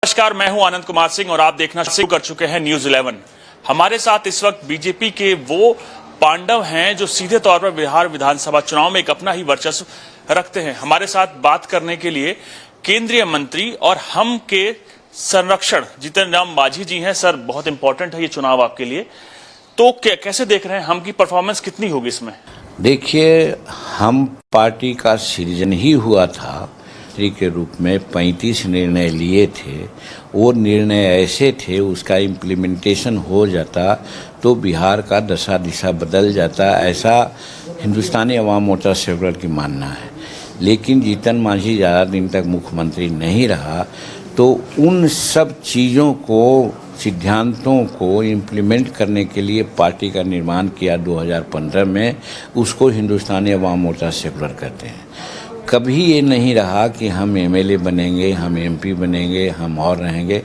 नमस्कार, मैं हूं आनंद कुमार सिंह और आप देखना शुरू कर चुके हैं न्यूज 11। हमारे साथ इस वक्त बीजेपी के वो पांडव हैं जो सीधे तौर पर बिहार विधानसभा चुनाव में एक अपना ही वर्चस्व रखते हैं। हमारे साथ बात करने के लिए केंद्रीय मंत्री और हम के संरक्षण जीतन राम मांझी जी हैं। सर, बहुत इंपॉर्टेंट है ये चुनाव आपके लिए, तो कैसे देख रहे हैं, हम की परफॉर्मेंस कितनी होगी इसमें? देखिए, हम पार्टी का सृजन ही हुआ था के रूप में 35 निर्णय लिए थे। वो निर्णय ऐसे थे, उसका इम्प्लीमेंटेशन हो जाता तो बिहार का दशा दिशा बदल जाता, ऐसा हिंदुस्तानी अवाम मोर्चा सेक्युलर की मानना है। लेकिन जीतन मांझी ज़्यादा दिन तक मुख्यमंत्री नहीं रहा, तो उन सब चीज़ों को, सिद्धांतों को इम्प्लीमेंट करने के लिए पार्टी का निर्माण किया 2015 में। उसको हिंदुस्तानी अवाम मोर्चा सेक्युलर कहते हैं। कभी ये नहीं रहा कि हम एमएलए बनेंगे, हम एमपी बनेंगे, हम और रहेंगे।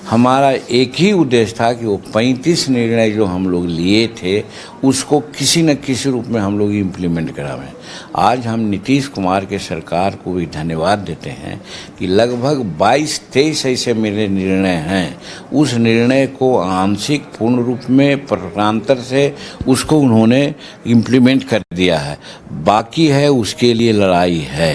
हमारा एक ही उद्देश्य था कि वो 35 निर्णय जो हम लोग लिए थे उसको किसी न किसी रूप में हम लोग इम्प्लीमेंट करावें। आज हम नीतीश कुमार के सरकार को भी धन्यवाद देते हैं कि लगभग 22-23 ऐसे मेरे निर्णय हैं, उस निर्णय को आंशिक पूर्ण रूप में प्रकारांतर से उसको उन्होंने इम्प्लीमेंट कर दिया है। बाकी है, उसके लिए लड़ाई है।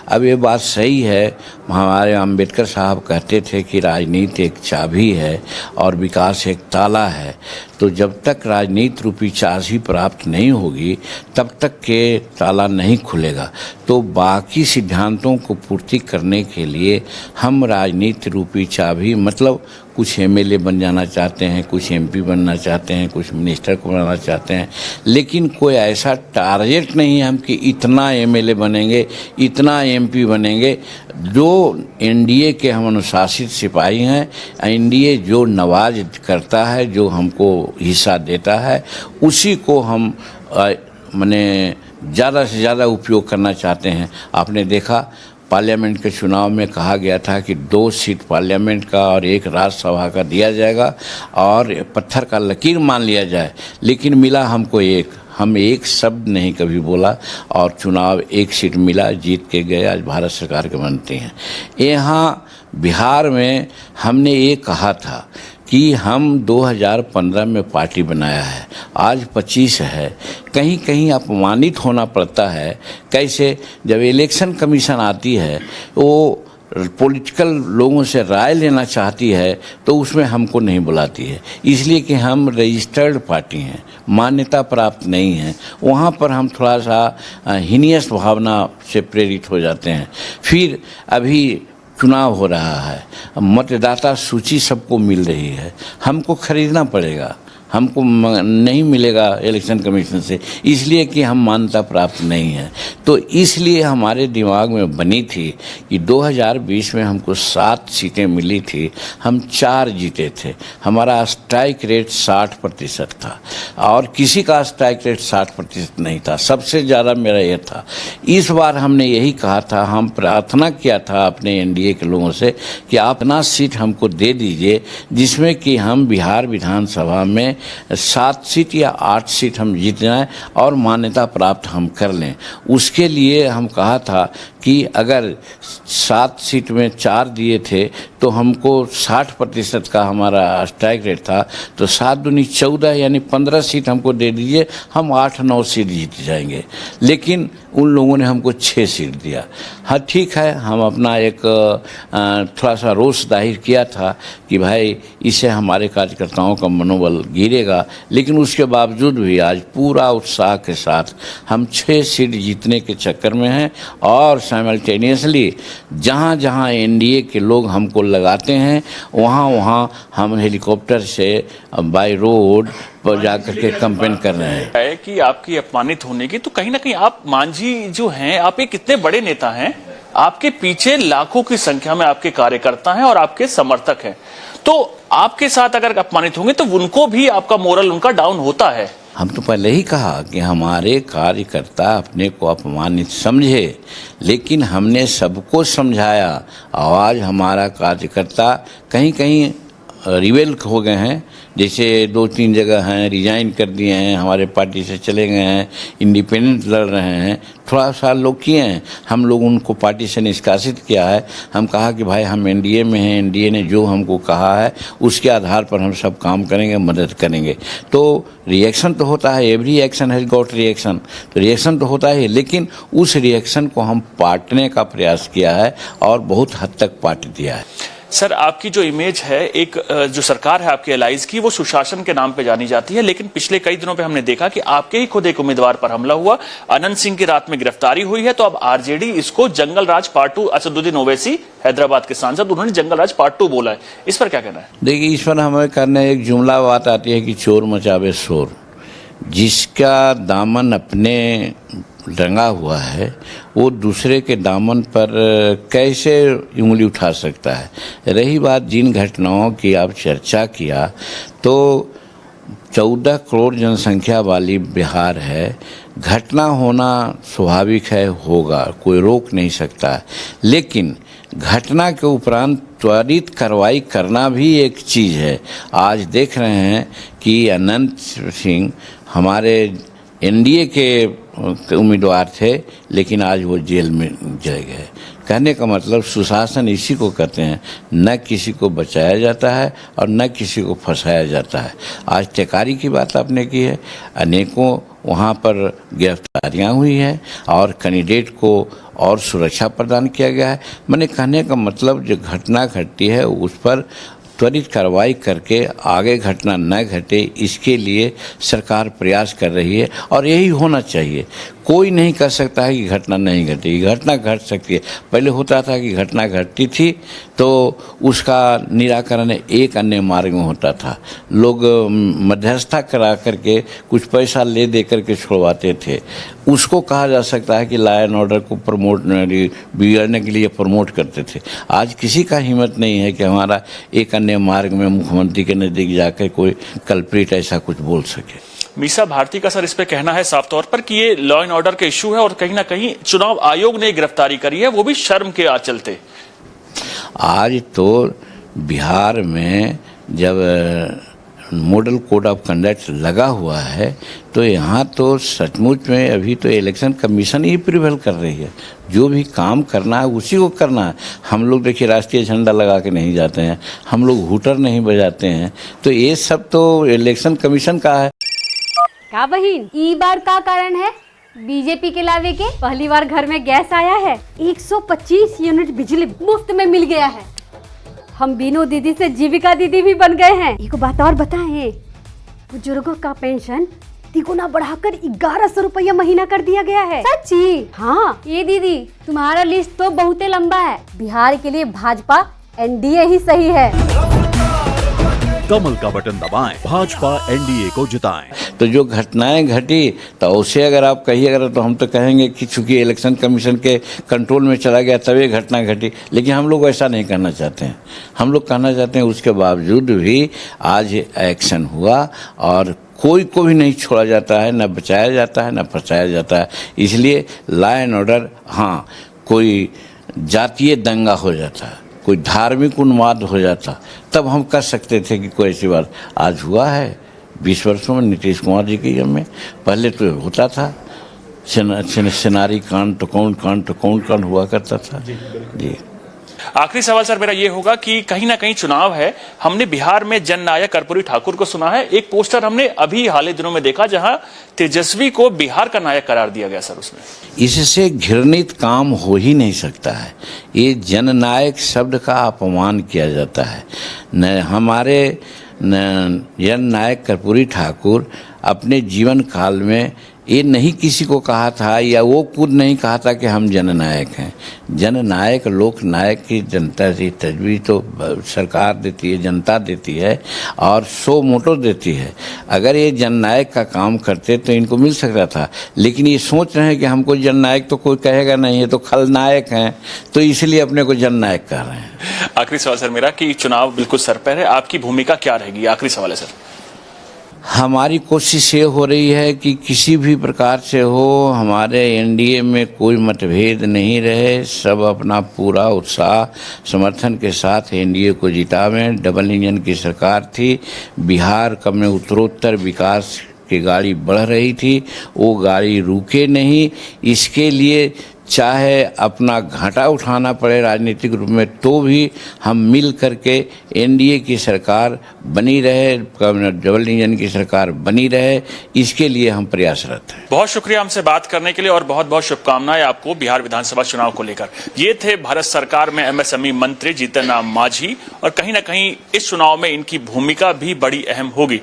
अब ये बात सही है, हमारे अम्बेडकर साहब कहते थे कि राजनीति एक चाबी है और विकास एक ताला है। तो जब तक राजनीति रूपी चाबी प्राप्त नहीं होगी तब तक के ताला नहीं खुलेगा। तो बाकी सिद्धांतों को पूर्ति करने के लिए हम राजनीति रूपी चाबी, मतलब कुछ एमएलए बन जाना चाहते हैं, कुछ एमपी बनना चाहते हैं, कुछ मिनिस्टर को बनाना चाहते हैं, लेकिन कोई ऐसा टारगेट नहीं है हम कि इतना एमएलए बनेंगे, इतना एमपी बनेंगे। जो एनडीए के हम अनुशासित सिपाही हैं, एनडीए जो नवाज करता है, जो हमको हिस्सा देता है, उसी को हम माने ज़्यादा से ज़्यादा उपयोग करना चाहते हैं। आपने देखा, पार्लियामेंट के चुनाव में कहा गया था कि 2 सीट पार्लियामेंट का और 1 राज्यसभा का दिया जाएगा और पत्थर का लकीर मान लिया जाए, लेकिन मिला हमको 1। हम एक शब्द नहीं कभी बोला और चुनाव 1 सीट मिला, जीत के गए, आज भारत सरकार के मंत्री हैं। यहाँ बिहार में हमने ये कहा था कि हम 2015 में पार्टी बनाया है, आज 25 है। कहीं कहीं अपमानित होना पड़ता है। कैसे? जब इलेक्शन कमीशन आती है, वो पॉलिटिकल लोगों से राय लेना चाहती है तो उसमें हमको नहीं बुलाती है, इसलिए कि हम रजिस्टर्ड पार्टी हैं, मान्यता प्राप्त नहीं है। वहाँ पर हम थोड़ा सा हीनियस भावना से प्रेरित हो जाते हैं। फिर अभी चुनाव हो रहा है, मतदाता सूची सबको मिल रही है, हमको खरीदना पड़ेगा, हमको नहीं मिलेगा इलेक्शन कमीशन से, इसलिए कि हम मान्यता प्राप्त नहीं है। तो इसलिए हमारे दिमाग में बनी थी कि 2020 में हमको 7 सीटें मिली थी, हम 4 जीते थे। हमारा स्ट्राइक रेट 60% था और किसी का स्ट्राइक रेट 60% नहीं था, सबसे ज़्यादा मेरा यह था। इस बार हमने यही कहा था, हम प्रार्थना किया था अपने एनडीए के लोगों से कि आप ना सीट हमको दे दीजिए जिसमें कि हम बिहार विधानसभा में 7 सीट या 8 सीट हम जीत जाएं और मान्यता प्राप्त हम कर लें। उसके लिए हम कहा था कि अगर 7 सीट में 4 दिए थे तो हमको 60% का हमारा स्ट्राइक रेट था, तो 7 दूनी 14 यानी 15 सीट हमको दे दीजिए, हम 8-9 सीट जीत जाएंगे। लेकिन उन लोगों ने हमको 6 सीट दिया। हाँ ठीक है, हम अपना एक थोड़ा सा रोष जाहिर किया था कि भाई इससे हमारे कार्यकर्ताओं का मनोबल गिरेगा, लेकिन उसके बावजूद भी आज पूरा उत्साह के साथ हम 6 सीट जीतने के चक्कर में हैं और साइमल्टेनियसली जहाँ जहाँ एनडीए के लोग हमको लगाते हैं वहाँ वहाँ हम हेलीकॉप्टर से बाय रोड पर जाकर के कैंपेन कर रहे हैं। है कि आपकी अपमानित होने की, तो कहीं ना कहीं आप मांझी जो हैं, आप एक कितने बड़े नेता हैं, आपके पीछे लाखों की संख्या में आपके कार्यकर्ता हैं और आपके समर्थक हैं, तो आपके साथ अगर अपमानित होंगे तो उनको भी आपका मोरल उनका डाउन होता है। हम तो पहले ही कहा कि हमारे कार्यकर्ता अपने को अपमानित समझे, लेकिन हमने सबको समझाया। आवाज़ हमारा कार्यकर्ता कहीं कहीं रिवेल हो गए हैं, जैसे 2-3 जगह हैं, रिजाइन कर दिए हैं, हमारे पार्टी से चले गए हैं, इंडिपेंडेंट लड़ रहे हैं, थोड़ा सा लोग किए हैं। हम लोग उनको पार्टी से निष्कासित किया है। हम कहा कि भाई हम एनडीए में हैं, एनडीए ने जो हमको कहा है उसके आधार पर हम सब काम करेंगे, मदद करेंगे। तो रिएक्शन तो होता है, every action has got reaction, तो रिएक्शन तो होता है, लेकिन उस रिएक्शन को हम पाटने का प्रयास किया है और बहुत हद तक पाट दिया है। सर, आपकी जो इमेज है, एक जो सरकार है आपके एलाइज की, वो सुशासन के नाम पे जानी जाती है, लेकिन पिछले कई दिनों पे हमने देखा कि आपके ही खुद एक उम्मीदवार पर हमला हुआ, अनंत सिंह की रात में गिरफ्तारी हुई है, तो अब आरजेडी इसको जंगल राज पार्ट 2, असदुद्दीन ओवैसी हैदराबाद के सांसद, उन्होंने जंगल राज पार्ट 2 बोला है, इस पर क्या कहना है? देखिए, इस पर हमें करने एक जुमला बात आती है कि चोर मचावे शोर। जिसका दामन अपने रंगा हुआ है वो दूसरे के दामन पर कैसे उंगली उठा सकता है। रही बात जिन घटनाओं की आप चर्चा किया, तो 14 करोड़ जनसंख्या वाली बिहार है, घटना होना स्वाभाविक है, होगा, कोई रोक नहीं सकता है, लेकिन घटना के उपरांत त्वरित कार्रवाई करना भी एक चीज़ है। आज देख रहे हैं कि अनंत सिंह हमारे एनडीए के उम्मीदवार थे, लेकिन आज वो जेल में चले गए। कहने का मतलब सुशासन इसी को कहते हैं, न किसी को बचाया जाता है और न किसी को फंसाया जाता है। आज टेकारी की बात आपने की है, अनेकों वहाँ पर गिरफ्तारियाँ हुई हैं और कैंडिडेट को और सुरक्षा प्रदान किया गया है। मैंने कहने का मतलब जो घटना घटती है उस पर त्वरित कार्रवाई करके आगे घटना न घटे, इसके लिए सरकार प्रयास कर रही है और यही होना चाहिए। कोई नहीं कह सकता है कि घटना नहीं घटेगी, घटना घट सकती है। पहले होता था कि घटना घटती थी तो उसका निराकरण एक अन्य मार्ग में होता था, लोग मध्यस्थता करा करके कुछ पैसा ले दे करके छुड़वाते थे। उसको कहा जा सकता है कि लॉ एंड ऑर्डर को प्रमोट बिगड़ने के लिए प्रमोट करते थे। आज किसी का हिम्मत नहीं है कि हमारा एक अन्य मार्ग में मुख्यमंत्री के नज़दीक जाकर कोई कल्प्रिट ऐसा कुछ बोल सके। मीसा भारती का सर इस पे कहना है साफ तौर पर कि ये लॉ एंड ऑर्डर के इश्यू है और कहीं ना कहीं चुनाव आयोग ने गिरफ्तारी करी है, वो भी शर्म के चलते। आज तो बिहार में जब मॉडल कोड ऑफ कंडक्ट लगा हुआ है तो यहाँ तो सचमुच में अभी तो इलेक्शन कमीशन ही प्रिवेल कर रही है। जो भी काम करना है उसी को करना है। हम लोग देखिए राष्ट्रीय झंडा लगा के नहीं जाते हैं, हम लोग हूटर नहीं बजाते हैं, तो ये सब तो इलेक्शन कमीशन का है। का बहिन, ई बार का कारण है बीजेपी के लावे के? पहली बार घर में गैस आया है, 125 यूनिट बिजली मुफ्त में मिल गया है। हम बीनू दीदी से जीविका दीदी भी बन गए हैं। एक बात और बताएं, बुजुर्गों का पेंशन तिगुना बढ़ाकर 1100 रुपया महीना कर दिया गया है। सच्ची? हाँ। ये दीदी तुम्हारा लिस्ट तो बहुत लंबा है। बिहार के लिए भाजपा एनडीए ही सही है। कमल का बटन दबाएं, भाजपा एनडीए को जिताएं। तो जो घटनाएं घटी तो उसे अगर आप कहिएगा तो हम तो कहेंगे कि चूंकि इलेक्शन कमीशन के कंट्रोल में चला गया तभी घटना घटी, लेकिन हम लोग ऐसा नहीं करना चाहते हैं। हम लोग कहना चाहते हैं उसके बावजूद भी आज एक्शन हुआ और कोई को भी नहीं छोड़ा जाता है, न बचाया जाता है, न फंसाया जाता है। इसलिए लॉ एंड ऑर्डर, हाँ, कोई जातीय दंगा हो जाता है, कोई धार्मिक उन्माद हो जाता, तब हम कह सकते थे कि कोई ऐसी बात। आज हुआ है 20 वर्षों में नीतीश कुमार जी की में, पहले तो होता था सेनारी कांड तो कौन कांड हुआ करता था। जी आखिरी सवाल सर मेरा ये होगा कि कहीं ना कहीं चुनाव है, हमने बिहार में जननायक कर्पूरी ठाकुर को सुना है, एक पोस्टर हमने अभी हाल ही दिनों में देखा जहां तेजस्वी को बिहार का नायक करार दिया गया। सर उसमें इससे घृणित काम हो ही नहीं सकता है। ये जननायक शब्द का अपमान किया जाता है। न हमारे जननायक कर्पूरी ठाकुर अपने जीवन काल में ये नहीं किसी को कहा था या वो खुद नहीं कहा था कि हम जननायक हैं। जननायक लोकनायक की जनता की तजवीज़ तो सरकार देती है, जनता देती है और 100 मोटो देती है। अगर ये जननायक का काम करते तो इनको मिल सकता था, लेकिन ये सोच रहे हैं कि हमको जननायक तो कोई कहेगा नहीं, है तो खलनायक हैं, तो इसलिए अपने को जननायक कह रहे हैं। आखिरी सवाल सर मेरा कि चुनाव बिल्कुल सर पर है, आपकी भूमिका क्या रहेगी? आखिरी सवाल है सर। हमारी कोशिश ये हो रही है कि किसी भी प्रकार से हो हमारे एनडीए में कोई मतभेद नहीं रहे, सब अपना पूरा उत्साह समर्थन के साथ एनडीए को जितावें। डबल इंजन की सरकार थी, बिहार का में उत्तरोत्तर विकास की गाड़ी बढ़ रही थी, वो गाड़ी रुके नहीं। इसके लिए चाहे अपना घाटा उठाना पड़े राजनीतिक रूप में, तो भी हम मिल करके एनडीए की सरकार बनी रहे, डबल इंजन की सरकार बनी रहे, इसके लिए हम प्रयासरत हैं। बहुत शुक्रिया हमसे बात करने के लिए और बहुत बहुत शुभकामनाएं आपको बिहार विधानसभा चुनाव को लेकर। ये थे भारत सरकार में एमएसएमई मंत्री जीतन राम मांझी, और कहीं ना कहीं इस चुनाव में इनकी भूमिका भी बड़ी अहम होगी।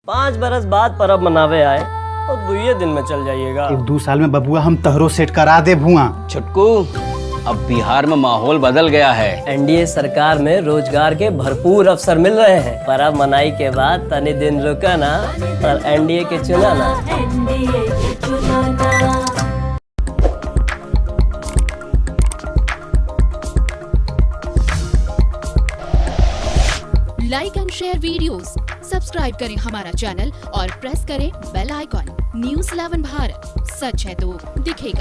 5 बरस बाद परब मनावे आए और 2 दिन में चल जाइएगा। 1-2 साल में बबुआ हम तहरो सेट करा दे भुआ। छुटकू, अब बिहार में माहौल बदल गया है। एनडीए सरकार में रोजगार के भरपूर अवसर मिल रहे हैं। परब मनाई के बाद तनी दिन रुका ना और एनडीए के चुना ना। Like and share videos, subscribe करें हमारा चैनल और प्रेस करें बेल आइकॉन। न्यूज़ 11 भारत, सच है तो दिखेगा।